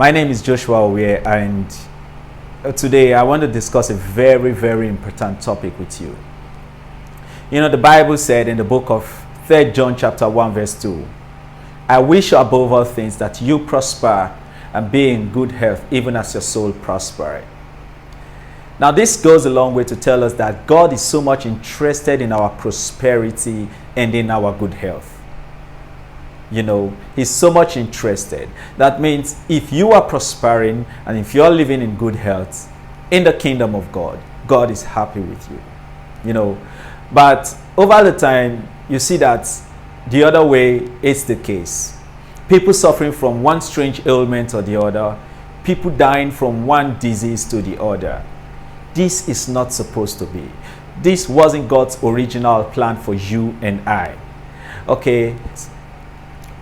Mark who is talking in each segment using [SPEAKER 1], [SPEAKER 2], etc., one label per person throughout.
[SPEAKER 1] My name is Joshua Owie, and today I want to discuss a very, very important topic with you. You know, the Bible said in the book of 3 John chapter 1 verse 2, I wish above all things that you prosper and be in good health, even as your soul prosper. Now, this goes a long way to tell us that God is so much interested in our prosperity and in our good health. You know, he's so much interested. That means if you are prospering and if you're living in good health in the kingdom of God, God is happy with you. You know, but over the time, you see that the other way is the case. People suffering from one strange ailment or the other, people dying from one disease to the other. This is not supposed to be. This wasn't God's original plan for you and I. Okay.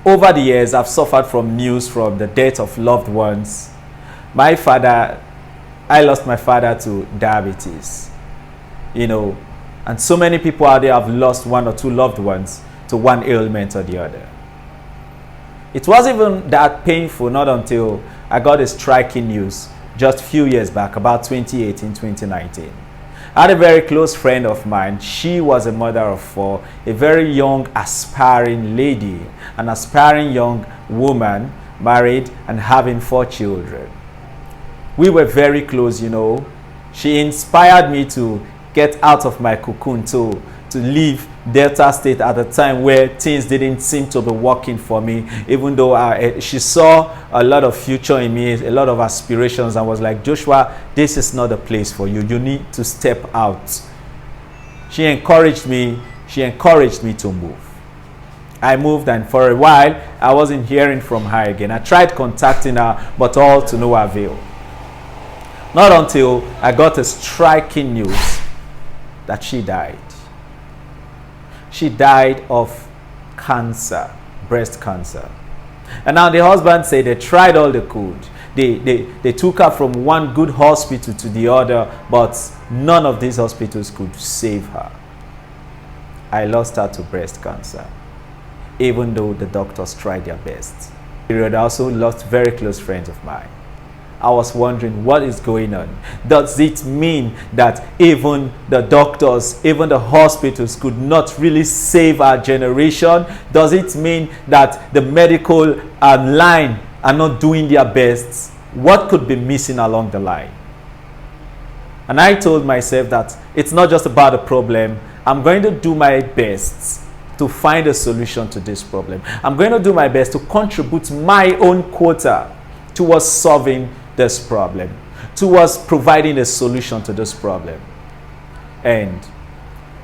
[SPEAKER 1] Over the years, I've suffered from news from the death of loved ones. I lost my father to diabetes. You know, and so many people out there have lost one or two loved ones to one ailment or the other. It wasn't even that painful, not until I got a striking news just a few years back, about 2018, 2019. I had a very close friend of mine. She was a mother of 4, a very young, aspiring lady, an aspiring young woman, married and having 4 children. We were very close, you know. She inspired me to get out of my cocoon, to leave Delta State at a time where things didn't seem to be working for me, even though she saw a lot of future in me, a lot of aspirations, and was like, Joshua, this is not a place for you. You need to step out. She encouraged me to move. I moved, and for a while, I wasn't hearing from her again. I tried contacting her, but all to no avail. Not until I got a striking news that she died. She died of cancer, breast cancer. And now the husband said they tried all they could. They took her from one good hospital to the other, but none of these hospitals could save her. I lost her to breast cancer, even though the doctors tried their best. I also lost very close friends of mine. I was wondering, what is going on? Does it mean that even the doctors, even the hospitals could not really save our generation? Does it mean that the medical line are not doing their best? What could be missing along the line? And I told myself that it's not just about a problem. I'm going to do my best to find a solution to this problem. I'm going to do my best to contribute my own quota towards solving this problem, towards providing a solution to this problem. And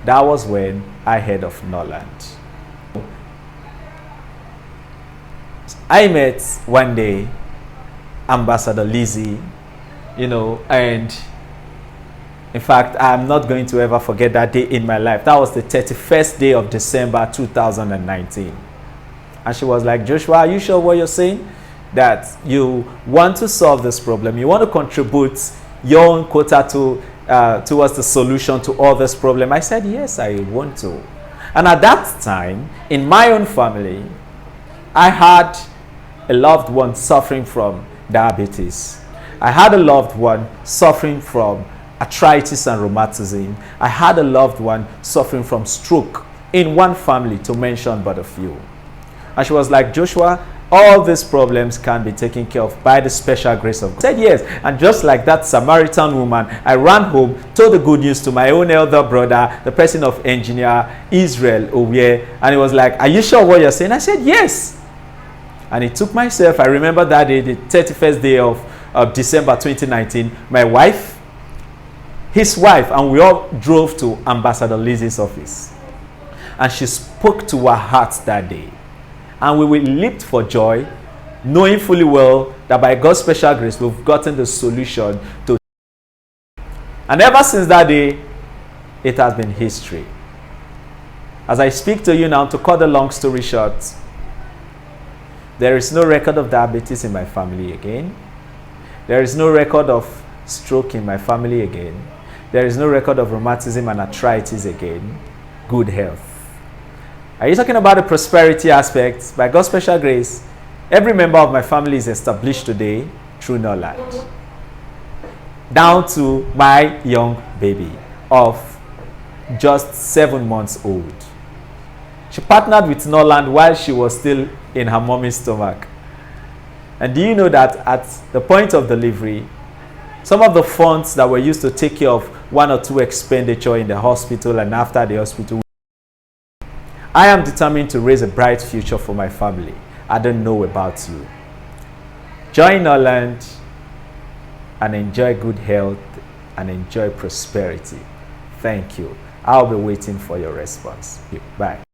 [SPEAKER 1] that was when I heard of NORLAND. I met one day Ambassador Lizzie, you know, and in fact, I'm not going to ever forget that day in my life. That was the 31st day of December 2019. And she was like, Joshua, are you sure what you're saying? That you want to solve this problem, you want to contribute your own quota towards the solution to all this problem? I said, yes, I want to. And at that time, in my own family, I had a loved one suffering from diabetes. I had a loved one suffering from arthritis and rheumatism. I had a loved one suffering from stroke in one family, to mention but a few. And she was like, Joshua, all these problems can be taken care of by the special grace of God. I said yes, and just like that Samaritan woman, I ran home, told the good news to my own elder brother, the person of engineer Israel Owie, and he was like, are you sure what you're saying? I said yes. And it took myself, I remember that day, the 31st day of December 2019, my wife, his wife, and we all drove to Ambassador Lizzie's office. And she spoke to our hearts that day. And we leaped for joy, knowing fully well that by God's special grace, we've gotten the solution to. And ever since that day, it has been history. As I speak to you now, to cut the long story short, there is no record of diabetes in my family again. There is no record of stroke in my family again. There is no record of rheumatism and arthritis again. Good health. Are you talking about the prosperity aspect? By God's special grace, every member of my family is established today. through NORLAND. Down to my young baby of just 7 months old. She partnered with NORLAND while she was still in her mommy's stomach. And do you know that at the point of delivery, some of the funds that were used to take care of one or two expenditure in the hospital and after the hospital, I am determined to raise a bright future for my family. I don't know about you. Join NORLAND and enjoy good health and enjoy prosperity. Thank you. I'll be waiting for your response. Bye.